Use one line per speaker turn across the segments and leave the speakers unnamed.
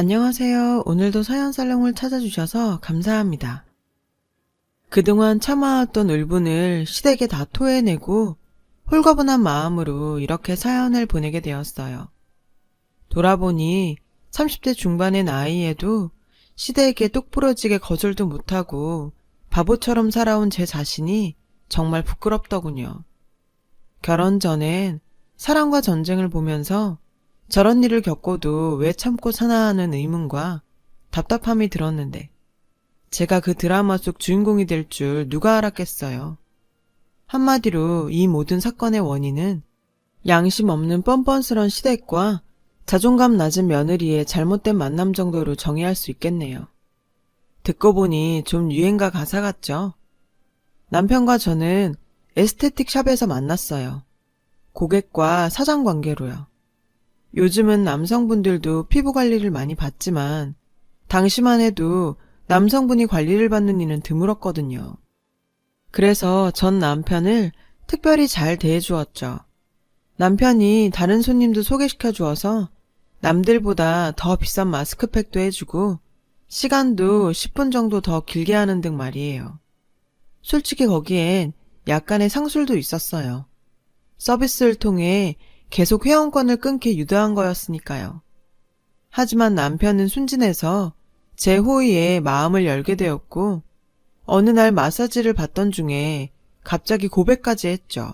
안녕하세요. 오늘도 사연살롱을 찾아주셔서 감사합니다. 그동안 참아왔던 울분을 시댁에 다 토해내고 홀가분한 마음으로 이렇게 사연을 보내게 되었어요. 돌아보니 30대 중반의 나이에도 시댁에 똑부러지게 거절도 못하고 바보처럼 살아온 제 자신이 정말 부끄럽더군요. 결혼 전엔 사랑과 전쟁을 보면서 저런 일을 겪고도 왜 참고 사나 하는 의문과 답답함이 들었는데 제가 그 드라마 속 주인공이 될 줄 누가 알았겠어요. 한마디로 이 모든 사건의 원인은 양심 없는 뻔뻔스런 시댁과 자존감 낮은 며느리의 잘못된 만남 정도로 정의할 수 있겠네요. 듣고 보니 좀 유행가 가사 같죠? 남편과 저는 에스테틱 샵에서 만났어요. 고객과 사장 관계로요. 요즘은 남성분들도 피부 관리를 많이 받지만 당시만 해도 남성분이 관리를 받는 일은 드물었거든요. 그래서 전 남편을 특별히 잘 대해주었죠. 남편이 다른 손님도 소개시켜 주어서 남들보다 더 비싼 마스크팩도 해주고 시간도 10분 정도 더 길게 하는 등 말이에요. 솔직히 거기엔 약간의 상술도 있었어요. 서비스를 통해 계속 회원권을 끊게 유도한 거였으니까요. 하지만 남편은 순진해서 제 호의에 마음을 열게 되었고 어느 날 마사지를 받던 중에 갑자기 고백까지 했죠.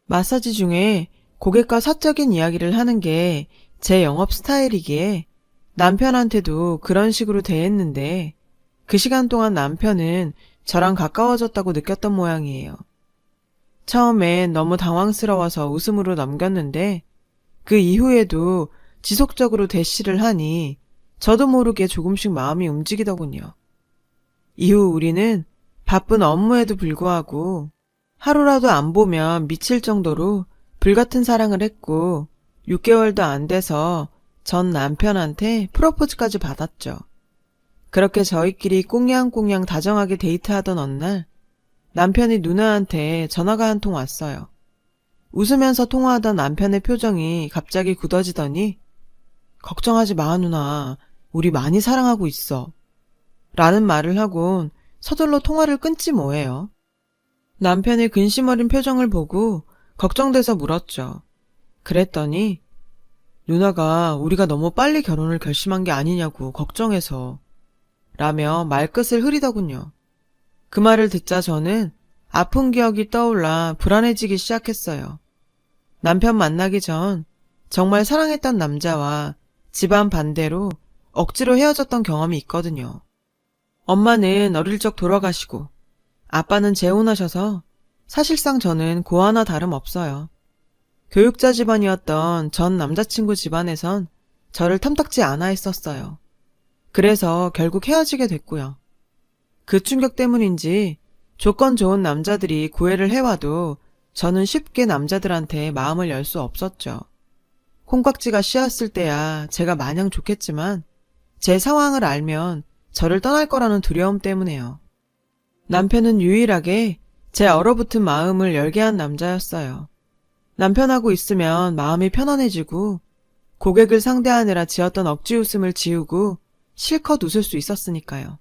마사지 중에 고객과 사적인 이야기를 하는 게 제 영업 스타일이기에 남편한테도 그런 식으로 대했는데 그 시간 동안 남편은 저랑 가까워졌다고 느꼈던 모양이에요. 처음엔 너무 당황스러워서 웃음으로 넘겼는데 그 이후에도 지속적으로 대시를 하니 저도 모르게 조금씩 마음이 움직이더군요. 이후 우리는 바쁜 업무에도 불구하고 하루라도 안 보면 미칠 정도로 불같은 사랑을 했고 6개월도 안 돼서 전 남편한테 프로포즈까지 받았죠. 그렇게 저희끼리 꽁냥꽁냥 다정하게 데이트하던 어느 날 남편이 누나한테 전화가 한 통 왔어요. 웃으면서 통화하던 남편의 표정이 갑자기 굳어지더니 걱정하지 마 누나, 우리 많이 사랑하고 있어. 라는 말을 하곤 서둘러 통화를 끊지 뭐예요. 남편의 근심 어린 표정을 보고 걱정돼서 물었죠. 그랬더니 누나가 우리가 너무 빨리 결혼을 결심한 게 아니냐고 걱정해서 라며 말끝을 흐리더군요. 그 말을 듣자 저는 아픈 기억이 떠올라 불안해지기 시작했어요. 남편 만나기 전 정말 사랑했던 남자와 집안 반대로 억지로 헤어졌던 경험이 있거든요. 엄마는 어릴 적 돌아가시고 아빠는 재혼하셔서 사실상 저는 고 하나 다름없어요. 교육자 집안이었던 전 남자친구 집안에선 저를 탐탁지 않아 했었어요. 그래서 결국 헤어지게 됐고요. 그 충격 때문인지 조건 좋은 남자들이 구애를 해와도 저는 쉽게 남자들한테 마음을 열 수 없었죠. 콩깍지가 씌었을 때야 제가 마냥 좋겠지만 제 상황을 알면 저를 떠날 거라는 두려움 때문에요. 남편은 유일하게 제 얼어붙은 마음을 열게 한 남자였어요. 남편하고 있으면 마음이 편안해지고 고객을 상대하느라 지었던 억지 웃음을 지우고 실컷 웃을 수 있었으니까요.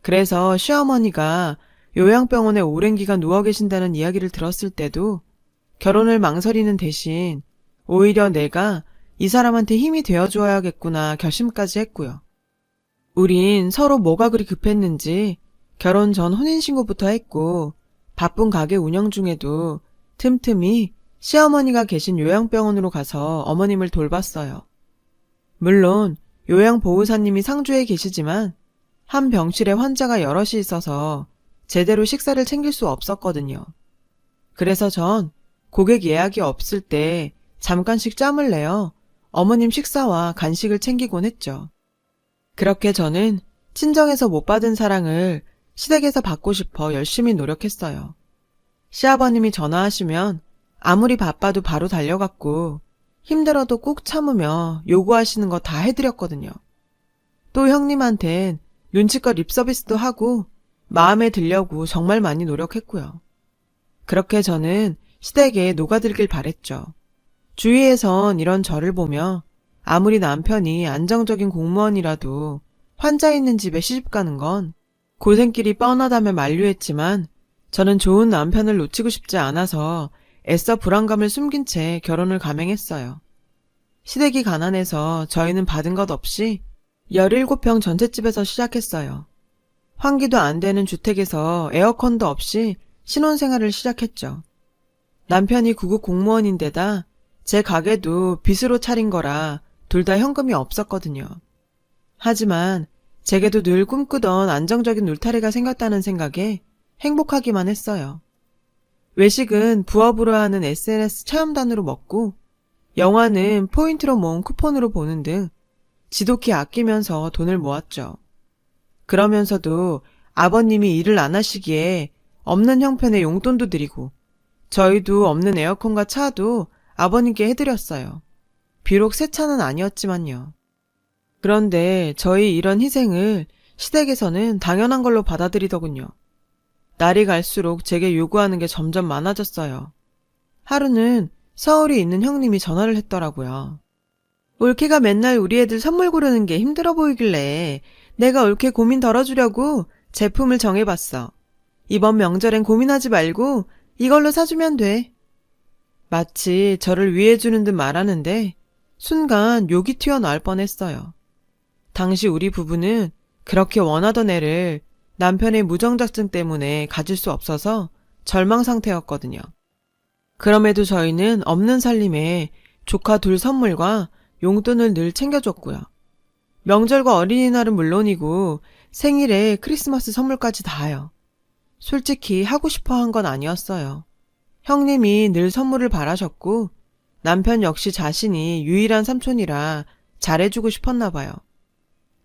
그래서 시어머니가 요양병원에 오랜 기간 누워 계신다는 이야기를 들었을 때도 결혼을 망설이는 대신 오히려 내가 이 사람한테 힘이 되어줘야겠구나 결심까지 했고요. 우린 서로 뭐가 그리 급했는지 결혼 전 혼인신고부터 했고 바쁜 가게 운영 중에도 틈틈이 시어머니가 계신 요양병원으로 가서 어머님을 돌봤어요. 물론 요양보호사님이 상주에 계시지만 한 병실에 환자가 여럿이 있어서 제대로 식사를 챙길 수 없었거든요. 그래서 전 고객 예약이 없을 때 잠깐씩 짬을 내어 어머님 식사와 간식을 챙기곤 했죠. 그렇게 저는 친정에서 못 받은 사랑을 시댁에서 받고 싶어 열심히 노력했어요. 시아버님이 전화하시면 아무리 바빠도 바로 달려갔고 힘들어도 꾹 참으며 요구하시는 거 다 해드렸거든요. 또 형님한텐 눈치껏 립서비스도 하고 마음에 들려고 정말 많이 노력했고요. 그렇게 저는 시댁에 녹아들길 바랬죠. 주위에선 이런 저를 보며 아무리 남편이 안정적인 공무원이라도 환자 있는 집에 시집가는 건 고생길이 뻔하다며 만류했지만 저는 좋은 남편을 놓치고 싶지 않아서 애써 불안감을 숨긴 채 결혼을 감행했어요. 시댁이 가난해서 저희는 받은 것 없이 17평 전셋집에서 시작했어요. 환기도 안 되는 주택에서 에어컨도 없이 신혼생활을 시작했죠. 남편이 구급 공무원인데다 제 가게도 빚으로 차린 거라 둘 다 현금이 없었거든요. 하지만 제게도 늘 꿈꾸던 안정적인 울타리가 생겼다는 생각에 행복하기만 했어요. 외식은 부업으로 하는 SNS 체험단으로 먹고 영화는 포인트로 모은 쿠폰으로 보는 등 지독히 아끼면서 돈을 모았죠. 그러면서도 아버님이 일을 안 하시기에 없는 형편에 용돈도 드리고 저희도 없는 에어컨과 차도 아버님께 해드렸어요. 비록 새 차는 아니었지만요. 그런데 저희 이런 희생을 시댁에서는 당연한 걸로 받아들이더군요. 날이 갈수록 제게 요구하는 게 점점 많아졌어요. 하루는 서울에 있는 형님이 전화를 했더라고요. 올케가 맨날 우리 애들 선물 고르는 게 힘들어 보이길래 내가 올케 고민 덜어주려고 제품을 정해봤어. 이번 명절엔 고민하지 말고 이걸로 사주면 돼. 마치 저를 위해주는 듯 말하는데 순간 욕이 튀어나올 뻔했어요. 당시 우리 부부는 그렇게 원하던 애를 남편의 무정자증 때문에 가질 수 없어서 절망 상태였거든요. 그럼에도 저희는 없는 살림에 조카 둘 선물과 용돈을 늘 챙겨줬고요. 명절과 어린이날은 물론이고 생일에 크리스마스 선물까지 다요. 솔직히 하고 싶어 한 건 아니었어요. 형님이 늘 선물을 바라셨고 남편 역시 자신이 유일한 삼촌이라 잘해주고 싶었나 봐요.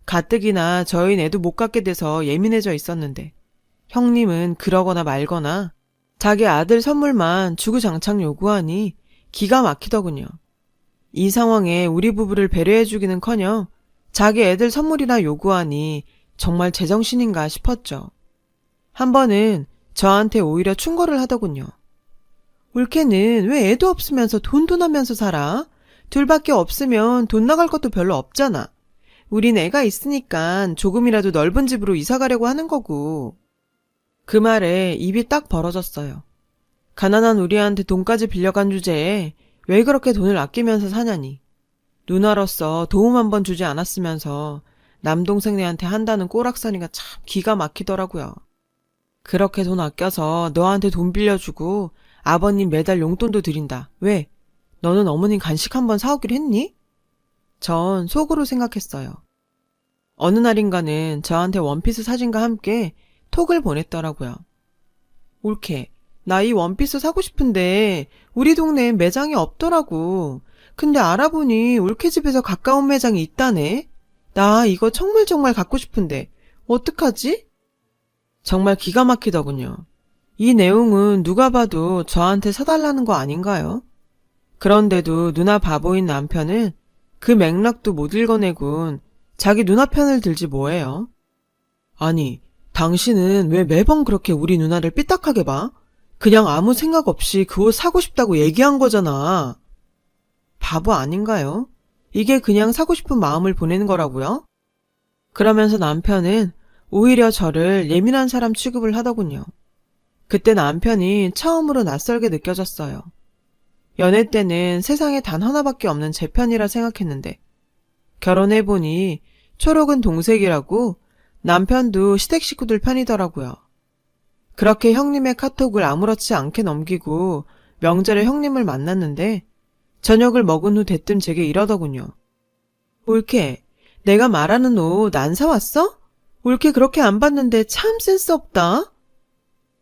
가뜩이나 저희 애도 못 갖게 돼서 예민해져 있었는데 형님은 그러거나 말거나 자기 아들 선물만 주구장창 요구하니 기가 막히더군요. 이 상황에 우리 부부를 배려해주기는커녕 자기 애들 선물이나 요구하니 정말 제정신인가 싶었죠. 한 번은 저한테 오히려 충고를 하더군요. 올케는 왜 애도 없으면서 돈도 나면서 살아? 둘밖에 없으면 돈 나갈 것도 별로 없잖아. 우린 애가 있으니까 조금이라도 넓은 집으로 이사 가려고 하는 거고. 그 말에 입이 딱 벌어졌어요. 가난한 우리한테 돈까지 빌려간 주제에 왜 그렇게 돈을 아끼면서 사냐니. 누나로서 도움 한번 주지 않았으면서 남동생네한테 한다는 꼬락서니가 참 기가 막히더라고요. 그렇게 돈 아껴서 너한테 돈 빌려주고 아버님 매달 용돈도 드린다. 왜? 너는 어머님 간식 한번 사오기로 했니? 전 속으로 생각했어요. 어느 날인가는 저한테 원피스 사진과 함께 톡을 보냈더라고요. 올케, 나 이 원피스 사고 싶은데 우리 동네엔 매장이 없더라고. 근데 알아보니 올케 집에서 가까운 매장이 있다네. 나 이거 정말 갖고 싶은데 어떡하지? 정말 기가 막히더군요. 이 내용은 누가 봐도 저한테 사달라는 거 아닌가요? 그런데도 누나 바보인 남편은 그 맥락도 못 읽어내곤 자기 누나 편을 들지 뭐예요? 아니, 당신은 왜 매번 그렇게 우리 누나를 삐딱하게 봐? 그냥 아무 생각 없이 그 옷 사고 싶다고 얘기한 거잖아. 바보 아닌가요? 이게 그냥 사고 싶은 마음을 보내는 거라고요? 그러면서 남편은 오히려 저를 예민한 사람 취급을 하더군요. 그때 남편이 처음으로 낯설게 느껴졌어요. 연애 때는 세상에 단 하나밖에 없는 제 편이라 생각했는데 결혼해보니 초록은 동색이라고 남편도 시댁 식구들 편이더라고요. 그렇게 형님의 카톡을 아무렇지 않게 넘기고 명절에 형님을 만났는데 저녁을 먹은 후 대뜸 제게 이러더군요. 올케, 내가 말하는 옷 안 사왔어? 올케 그렇게 안 봤는데 참 센스 없다.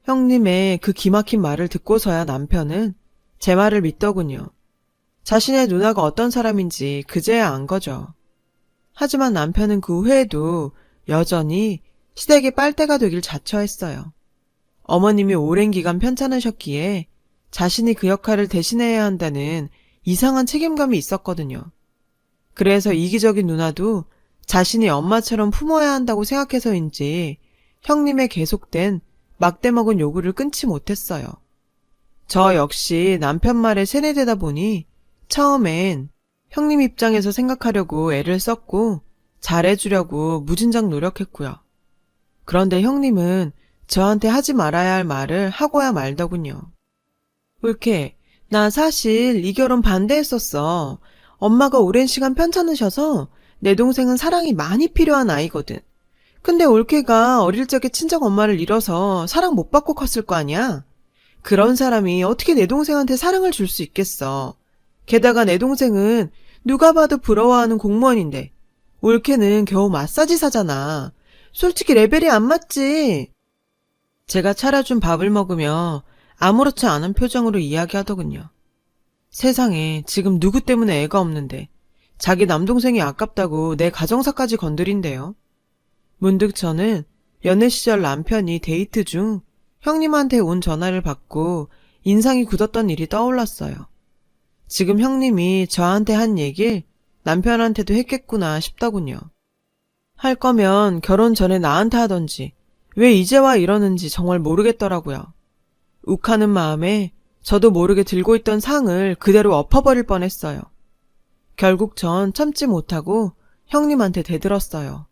형님의 그 기막힌 말을 듣고서야 남편은 제 말을 믿더군요. 자신의 누나가 어떤 사람인지 그제야 안 거죠. 하지만 남편은 그 후에도 여전히 시댁의 빨대가 되길 자처했어요. 어머님이 오랜 기간 편찮으셨기에 자신이 그 역할을 대신해야 한다는 이상한 책임감이 있었거든요. 그래서 이기적인 누나도 자신이 엄마처럼 품어야 한다고 생각해서인지 형님의 계속된 막대먹은 요구를 끊지 못했어요. 저 역시 남편 말에 세뇌되다 보니 처음엔 형님 입장에서 생각하려고 애를 썼고 잘해주려고 무진장 노력했고요. 그런데 형님은 저한테 하지 말아야 할 말을 하고야 말더군요. 울케, 나 사실 이 결혼 반대했었어. 엄마가 오랜 시간 편찮으셔서 내 동생은 사랑이 많이 필요한 아이거든. 근데 올케가 어릴 적에 친정 엄마를 잃어서 사랑 못 받고 컸을 거 아니야? 그런 사람이 어떻게 내 동생한테 사랑을 줄 수 있겠어. 게다가 내 동생은 누가 봐도 부러워하는 공무원인데 올케는 겨우 마사지사잖아. 솔직히 레벨이 안 맞지. 제가 차려준 밥을 먹으며 아무렇지 않은 표정으로 이야기하더군요. 세상에 지금 누구 때문에 애가 없는데 자기 남동생이 아깝다고 내 가정사까지 건드린대요. 문득 저는 연애 시절 남편이 데이트 중 형님한테 온 전화를 받고 인상이 굳었던 일이 떠올랐어요. 지금 형님이 저한테 한 얘길 남편한테도 했겠구나 싶더군요. 할 거면 결혼 전에 나한테 하던지 왜 이제 와 이러는지 정말 모르겠더라고요. 욱하는 마음에 저도 모르게 들고 있던 상을 그대로 엎어버릴 뻔했어요. 결국 전 참지 못하고 형님한테 대들었어요.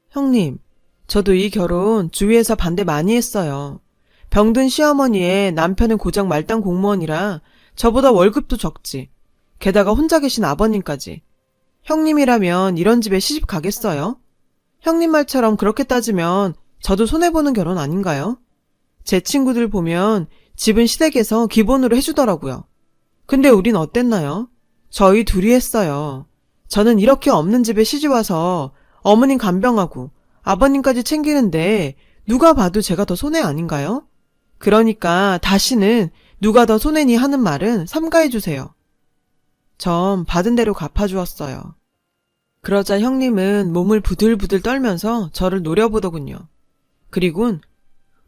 형님, 저도 이 결혼 주위에서 반대 많이 했어요. 병든 시어머니의 남편은 고작 말단 공무원이라 저보다 월급도 적지. 게다가 혼자 계신 아버님까지. 형님이라면 이런 집에 시집 가겠어요? 형님 말처럼 그렇게 따지면 저도 손해보는 결혼 아닌가요? 제 친구들 보면 집은 시댁에서 기본으로 해주더라고요. 근데 우린 어땠나요? 저희 둘이 했어요. 저는 이렇게 없는 집에 시집와서 어머님 간병하고 아버님까지 챙기는데 누가 봐도 제가 더 손해 아닌가요? 그러니까 다시는 누가 더 손해니 하는 말은 삼가해주세요. 전 받은 대로 갚아주었어요. 그러자 형님은 몸을 부들부들 떨면서 저를 노려보더군요. 그리곤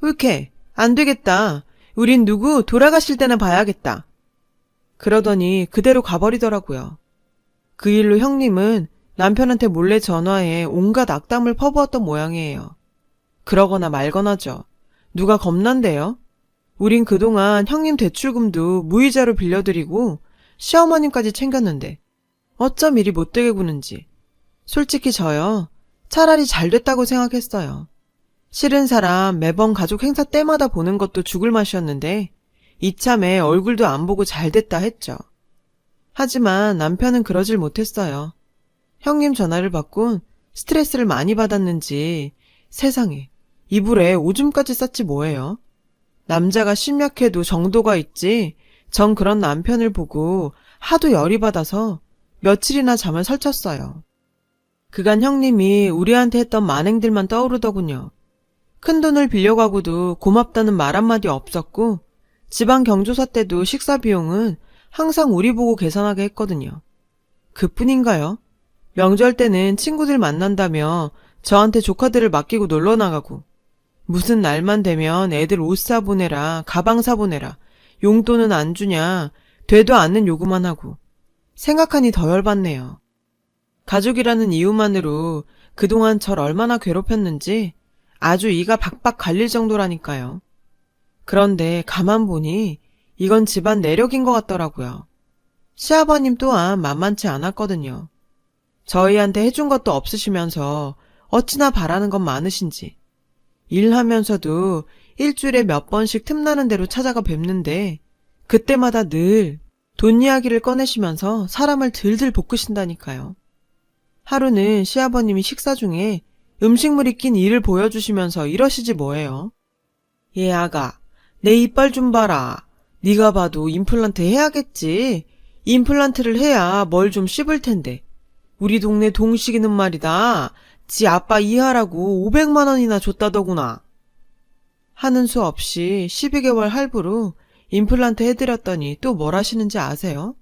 울케, 안 되겠다. 우린 누구 돌아가실 때나 봐야겠다. 그러더니 그대로 가버리더라고요. 그 일로 형님은 남편한테 몰래 전화해 온갖 악담을 퍼부었던 모양이에요. 그러거나 말거나죠. 누가 겁난대요? 우린 그동안 형님 대출금도 무이자로 빌려드리고 시어머님까지 챙겼는데 어쩜 이리 못되게 구는지. 솔직히 저요. 차라리 잘 됐다고 생각했어요. 싫은 사람 매번 가족 행사 때마다 보는 것도 죽을 맛이었는데 이참에 얼굴도 안 보고 잘 됐다 했죠. 하지만 남편은 그러질 못했어요. 형님 전화를 받곤 스트레스를 많이 받았는지 세상에 이불에 오줌까지 쌌지 뭐예요. 남자가 심약해도 정도가 있지 전 그런 남편을 보고 하도 열이 받아서 며칠이나 잠을 설쳤어요. 그간 형님이 우리한테 했던 만행들만 떠오르더군요. 큰돈을 빌려가고도 고맙다는 말 한마디 없었고 지방 경조사 때도 식사 비용은 항상 우리 보고 계산하게 했거든요. 그뿐인가요? 명절 때는 친구들 만난다며 저한테 조카들을 맡기고 놀러 나가고 무슨 날만 되면 애들 옷 사보내라, 가방 사보내라, 용돈은 안 주냐, 되도 않는 요구만 하고 생각하니 더 열받네요. 가족이라는 이유만으로 그동안 절 얼마나 괴롭혔는지 아주 이가 박박 갈릴 정도라니까요. 그런데 가만 보니 이건 집안 내력인 것 같더라고요. 시아버님 또한 만만치 않았거든요. 저희한테 해준 것도 없으시면서 어찌나 바라는 건 많으신지. 일하면서도 일주일에 몇 번씩 틈나는 대로 찾아가 뵙는데 그때마다 늘 돈 이야기를 꺼내시면서 사람을 들들 볶으신다니까요. 하루는 시아버님이 식사 중에 음식물이 낀 이를 보여주시면서 이러시지 뭐예요. 얘 아가, 내 이빨 좀 봐라. 네가 봐도 임플란트 해야겠지. 임플란트를 해야 뭘 좀 씹을 텐데. 우리 동네 동식이는 말이다. 지 아빠 이하라고 500만 원이나 줬다더구나. 하는 수 없이 12개월 할부로 임플란트 해드렸더니 또 뭘 하시는지 아세요?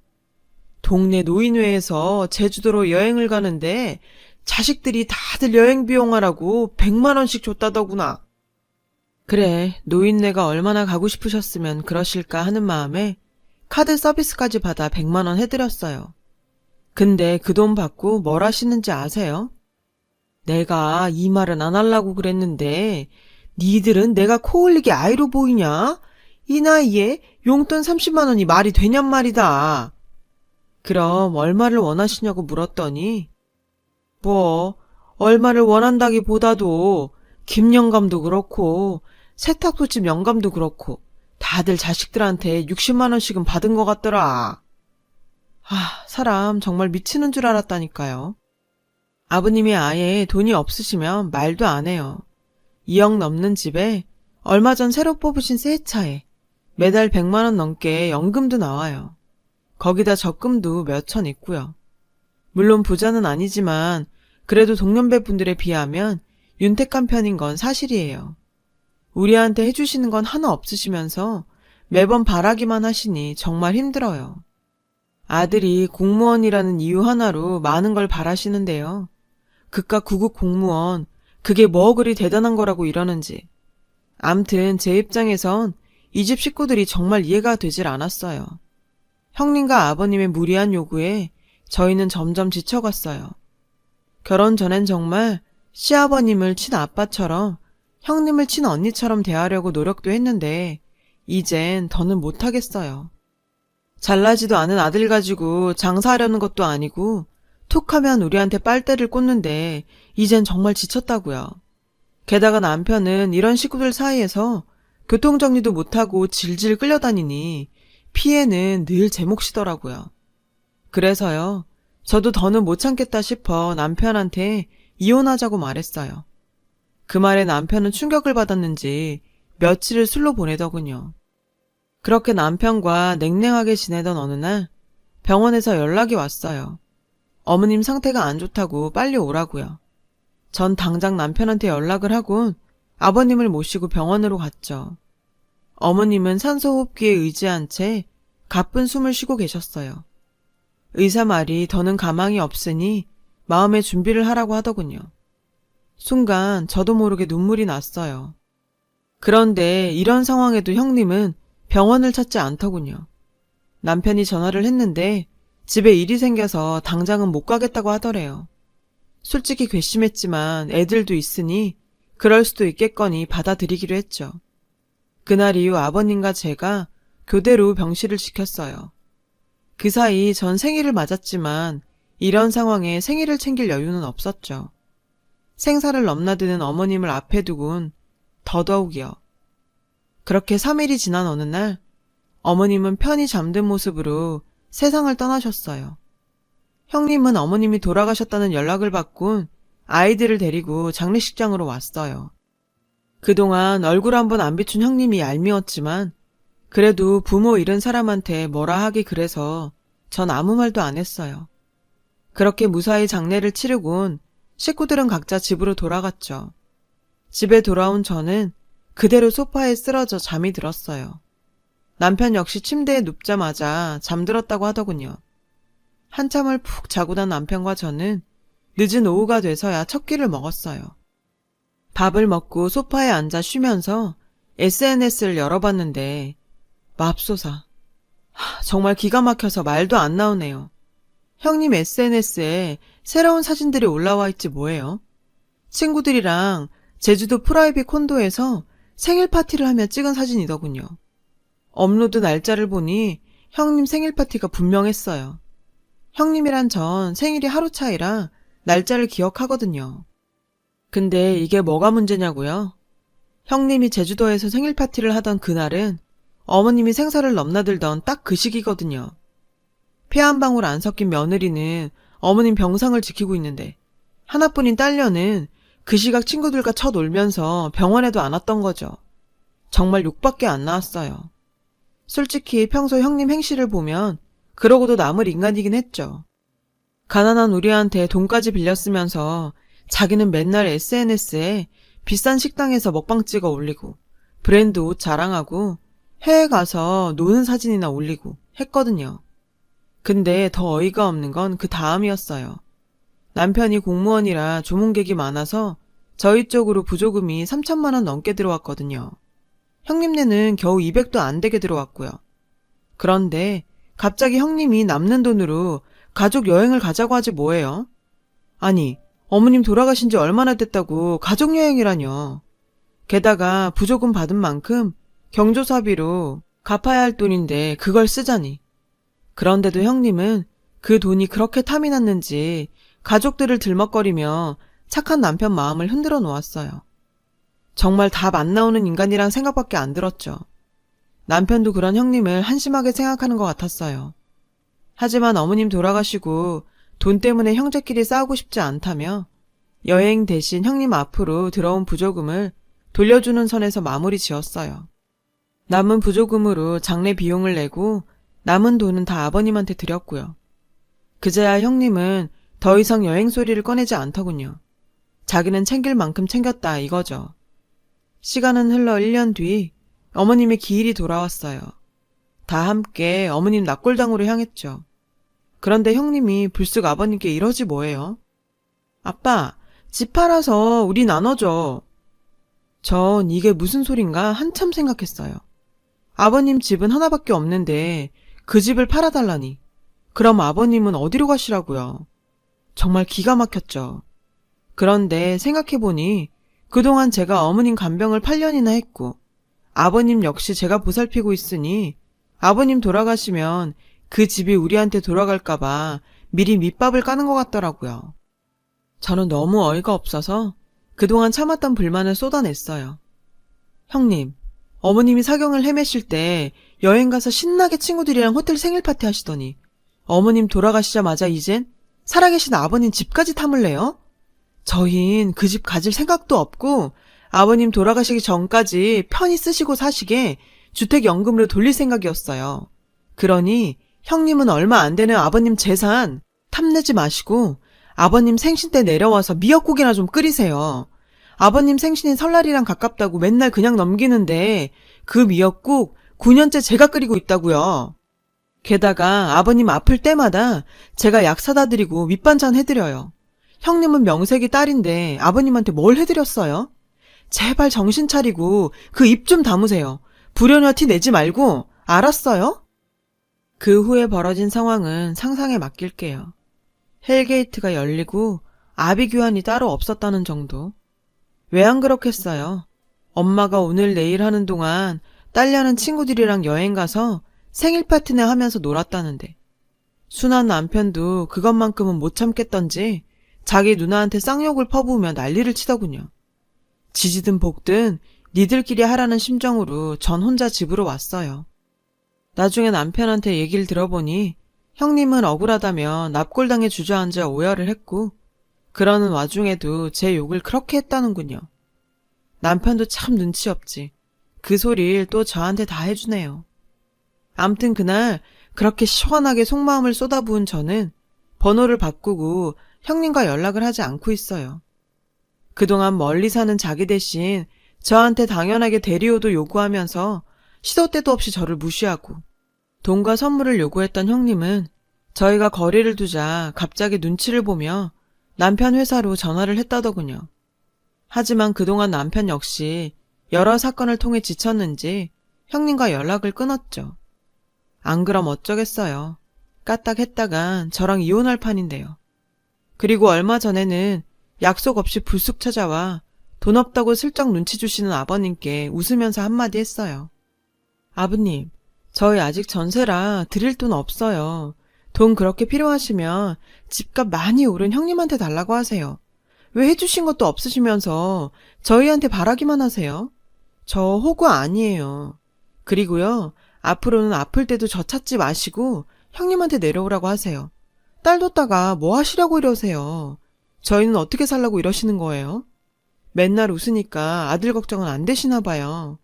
동네 노인회에서 제주도로 여행을 가는데 자식들이 다들 여행 비용하라고 100만 원씩 줬다더구나. 그래, 노인네가 얼마나 가고 싶으셨으면 그러실까 하는 마음에 카드 서비스까지 받아 100만 원 해드렸어요. 근데 그 돈 받고 뭘 하시는지 아세요? 내가 이 말은 안 하려고 그랬는데 니들은 내가 코 흘리게 아이로 보이냐? 이 나이에 용돈 30만 원이 말이 되냔 말이다. 그럼 얼마를 원하시냐고 물었더니 뭐 얼마를 원한다기보다도 김 영감도 그렇고 세탁소집 영감도 그렇고 다들 자식들한테 60만 원씩은 받은 것 같더라. 사람 정말 미치는 줄 알았다니까요. 아버님이 아예 돈이 없으시면 말도 안 해요. 2억 넘는 집에 얼마 전 새로 뽑으신 새 차에 매달 100만 원 넘게 연금도 나와요. 거기다 적금도 몇 천 있고요. 물론 부자는 아니지만 그래도 동년배 분들에 비하면 윤택한 편인 건 사실이에요. 우리한테 해주시는 건 하나 없으시면서 매번 바라기만 하시니 정말 힘들어요. 아들이 공무원이라는 이유 하나로 많은 걸 바라시는데요. 그깟 구급 공무원, 그게 뭐 그리 대단한 거라고 이러는지. 암튼 제 입장에선 이 집 식구들이 정말 이해가 되질 않았어요. 형님과 아버님의 무리한 요구에 저희는 점점 지쳐갔어요. 결혼 전엔 정말 시아버님을 친아빠처럼 형님을 친언니처럼 대하려고 노력도 했는데 이젠 더는 못하겠어요. 잘나지도 않은 아들 가지고 장사하려는 것도 아니고 툭하면 우리한테 빨대를 꽂는데 이젠 정말 지쳤다고요. 게다가 남편은 이런 식구들 사이에서 교통정리도 못하고 질질 끌려다니니 피해는 늘 제 몫이더라고요. 그래서요. 저도 더는 못 참겠다 싶어 남편한테 이혼하자고 말했어요. 그 말에 남편은 충격을 받았는지 며칠을 술로 보내더군요. 그렇게 남편과 냉랭하게 지내던 어느 날 병원에서 연락이 왔어요. 어머님 상태가 안 좋다고 빨리 오라고요. 전 당장 남편한테 연락을 하곤 아버님을 모시고 병원으로 갔죠. 어머님은 산소호흡기에 의지한 채 가쁜 숨을 쉬고 계셨어요. 의사 말이 더는 가망이 없으니 마음의 준비를 하라고 하더군요. 순간 저도 모르게 눈물이 났어요. 그런데 이런 상황에도 형님은 병원을 찾지 않더군요. 남편이 전화를 했는데 집에 일이 생겨서 당장은 못 가겠다고 하더래요. 솔직히 괘씸했지만 애들도 있으니 그럴 수도 있겠거니 받아들이기로 했죠. 그날 이후 아버님과 제가 교대로 병실을 지켰어요. 그 사이 전 생일을 맞았지만 이런 상황에 생일을 챙길 여유는 없었죠. 생사를 넘나드는 어머님을 앞에 두곤 더더욱이요. 그렇게 3일이 지난 어느 날 어머님은 편히 잠든 모습으로 세상을 떠나셨어요. 형님은 어머님이 돌아가셨다는 연락을 받곤 아이들을 데리고 장례식장으로 왔어요. 그동안 얼굴 한번 안 비춘 형님이 얄미웠지만 그래도 부모 잃은 사람한테 뭐라 하기 그래서 전 아무 말도 안 했어요. 그렇게 무사히 장례를 치르곤 식구들은 각자 집으로 돌아갔죠. 집에 돌아온 저는 그대로 소파에 쓰러져 잠이 들었어요. 남편 역시 침대에 눕자마자 잠들었다고 하더군요. 한참을 푹 자고 난 남편과 저는 늦은 오후가 돼서야 첫 끼를 먹었어요. 밥을 먹고 소파에 앉아 쉬면서 SNS를 열어봤는데 맙소사. 정말 기가 막혀서 말도 안 나오네요. 형님 SNS에 새로운 사진들이 올라와 있지 뭐예요? 친구들이랑 제주도 프라이빗 콘도에서 생일 파티를 하며 찍은 사진이더군요. 업로드 날짜를 보니 형님 생일 파티가 분명했어요. 형님이란 전 생일이 하루 차이라 날짜를 기억하거든요. 근데 이게 뭐가 문제냐고요? 형님이 제주도에서 생일 파티를 하던 그날은 어머님이 생사를 넘나들던 딱 그 시기거든요. 피 한 방울 안 섞인 며느리는 어머님 병상을 지키고 있는데 하나뿐인 딸녀는 그 시각 친구들과 쳐놀면서 병원에도 안 왔던 거죠. 정말 욕밖에 안 나왔어요. 솔직히 평소 형님 행실을 보면 그러고도 남을 인간이긴 했죠. 가난한 우리한테 돈까지 빌렸으면서 자기는 맨날 SNS에 비싼 식당에서 먹방 찍어 올리고 브랜드 옷 자랑하고 해외 가서 노는 사진이나 올리고 했거든요. 근데 더 어이가 없는 건 그 다음이었어요. 남편이 공무원이라 조문객이 많아서 저희 쪽으로 부조금이 3천만 원 넘게 들어왔거든요. 형님네는 겨우 200도 안 되게 들어왔고요. 그런데 갑자기 형님이 남는 돈으로 가족 여행을 가자고 하지 뭐예요? 아니, 어머님 돌아가신 지 얼마나 됐다고 가족여행이라뇨. 게다가 부조금 받은 만큼 경조사비로 갚아야 할 돈인데 그걸 쓰자니. 그런데도 형님은 그 돈이 그렇게 탐이 났는지 가족들을 들먹거리며 착한 남편 마음을 흔들어 놓았어요. 정말 답 안 나오는 인간이란 생각밖에 안 들었죠. 남편도 그런 형님을 한심하게 생각하는 것 같았어요. 하지만 어머님 돌아가시고 돈 때문에 형제끼리 싸우고 싶지 않다며 여행 대신 형님 앞으로 들어온 부조금을 돌려주는 선에서 마무리 지었어요. 남은 부조금으로 장례 비용을 내고 남은 돈은 다 아버님한테 드렸고요. 그제야 형님은 더 이상 여행 소리를 꺼내지 않더군요. 자기는 챙길 만큼 챙겼다 이거죠. 시간은 흘러 1년 뒤 어머님의 기일이 돌아왔어요. 다 함께 어머님 납골당으로 향했죠. 그런데 형님이 불쑥 아버님께 이러지 뭐예요? 아빠, 집 팔아서 우리 나눠줘. 전 이게 무슨 소린가 한참 생각했어요. 아버님 집은 하나밖에 없는데 그 집을 팔아달라니. 그럼 아버님은 어디로 가시라고요? 정말 기가 막혔죠. 그런데 생각해보니 그동안 제가 어머님 간병을 8년이나 했고 아버님 역시 제가 보살피고 있으니 아버님 돌아가시면 그 집이 우리한테 돌아갈까봐 미리 밑밥을 까는 것 같더라고요. 저는 너무 어이가 없어서 그동안 참았던 불만을 쏟아냈어요. 형님, 어머님이 사경을 헤매실 때 여행 가서 신나게 친구들이랑 호텔 생일 파티 하시더니 어머님 돌아가시자마자 이젠 살아계신 아버님 집까지 탐을래요? 저흰 그 집 가질 생각도 없고 아버님 돌아가시기 전까지 편히 쓰시고 사시게 주택연금으로 돌릴 생각이었어요. 그러니 형님은 얼마 안 되는 아버님 재산 탐내지 마시고 아버님 생신 때 내려와서 미역국이나 좀 끓이세요. 아버님 생신인 설날이랑 가깝다고 맨날 그냥 넘기는데 그 미역국 9년째 제가 끓이고 있다고요. 게다가 아버님 아플 때마다 제가 약 사다 드리고 밑반찬 해드려요. 형님은 명색이 딸인데 아버님한테 뭘 해드렸어요? 제발 정신 차리고 그 입 좀 다무세요. 불효녀 티 내지 말고 알았어요? 그 후에 벌어진 상황은 상상에 맡길게요. 헬게이트가 열리고 아비 규환이 따로 없었다는 정도. 왜 안 그렇겠어요? 엄마가 오늘 내일 하는 동안 딸려는 친구들이랑 여행 가서 생일 파티나 하면서 놀았다는데 순한 남편도 그것만큼은 못 참겠던지 자기 누나한테 쌍욕을 퍼부으며 난리를 치더군요. 지지든 볶든 니들끼리 하라는 심정으로 전 혼자 집으로 왔어요. 나중에 남편한테 얘기를 들어보니 형님은 억울하다며 납골당에 주저앉아 오열을 했고 그러는 와중에도 제 욕을 그렇게 했다는군요. 남편도 참 눈치 없지. 그 소리를 또 저한테 다 해주네요. 암튼 그날 그렇게 시원하게 속마음을 쏟아부은 저는 번호를 바꾸고 형님과 연락을 하지 않고 있어요. 그동안 멀리 사는 자기 대신 저한테 당연하게 대리오도 요구하면서 시도 때도 없이 저를 무시하고 돈과 선물을 요구했던 형님은 저희가 거리를 두자 갑자기 눈치를 보며 남편 회사로 전화를 했다더군요. 하지만 그동안 남편 역시 여러 사건을 통해 지쳤는지 형님과 연락을 끊었죠. 안 그럼 어쩌겠어요. 까딱했다간 저랑 이혼할 판인데요. 그리고 얼마 전에는 약속 없이 불쑥 찾아와 돈 없다고 슬쩍 눈치 주시는 아버님께 웃으면서 한마디 했어요. 아버님, 저희 아직 전세라 드릴 돈 없어요. 돈 그렇게 필요하시면 집값 많이 오른 형님한테 달라고 하세요. 왜 해주신 것도 없으시면서 저희한테 바라기만 하세요? 저 호구 아니에요. 그리고요, 앞으로는 아플 때도 저 찾지 마시고 형님한테 내려오라고 하세요. 딸 뒀다가 뭐 하시려고 이러세요? 저희는 어떻게 살라고 이러시는 거예요? 맨날 웃으니까 아들 걱정은 안 되시나 봐요.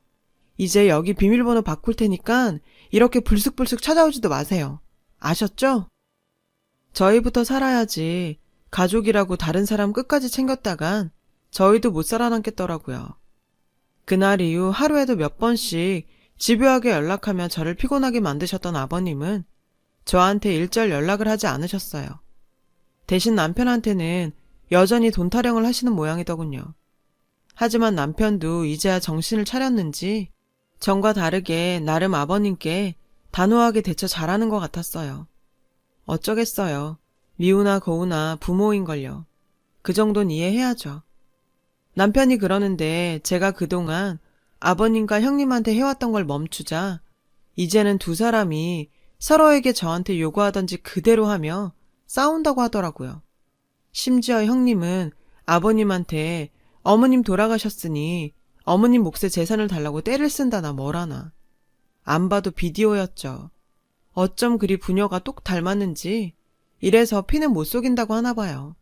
이제 여기 비밀번호 바꿀 테니까 이렇게 불쑥불쑥 찾아오지도 마세요. 아셨죠? 저희부터 살아야지 가족이라고 다른 사람 끝까지 챙겼다간 저희도 못 살아남겠더라고요. 그날 이후 하루에도 몇 번씩 집요하게 연락하며 저를 피곤하게 만드셨던 아버님은 저한테 일절 연락을 하지 않으셨어요. 대신 남편한테는 여전히 돈 타령을 하시는 모양이더군요. 하지만 남편도 이제야 정신을 차렸는지 전과 다르게 나름 아버님께 단호하게 대처 잘하는 것 같았어요. 어쩌겠어요. 미우나 고우나 부모인걸요. 그 정도는 이해해야죠. 남편이 그러는데 제가 그동안 아버님과 형님한테 해왔던 걸 멈추자 이제는 두 사람이 서로에게 저한테 요구하던지 그대로 하며 싸운다고 하더라고요. 심지어 형님은 아버님한테 어머님 돌아가셨으니 어머님 몫의 재산을 달라고 떼를 쓴다나 뭐라나. 안 봐도 비디오였죠. 어쩜 그리 부녀가 똑 닮았는지 이래서 피는 못 속인다고 하나 봐요.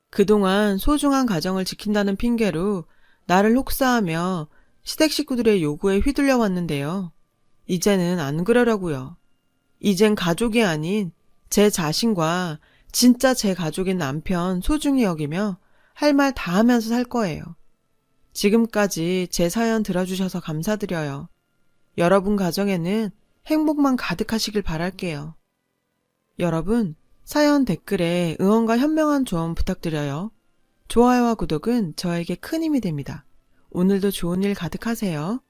그동안 소중한 가정을 지킨다는 핑계로 나를 혹사하며 시댁 식구들의 요구에 휘둘려 왔는데요. 이제는 안 그러려고요. 이젠 가족이 아닌 제 자신과 진짜 제 가족인 남편 소중히 여기며 할 말 다 하면서 살 거예요. 지금까지 제 사연 들어주셔서 감사드려요. 여러분 가정에는 행복만 가득하시길 바랄게요. 여러분, 사연 댓글에 응원과 현명한 조언 부탁드려요. 좋아요와 구독은 저에게 큰 힘이 됩니다. 오늘도 좋은 일 가득하세요.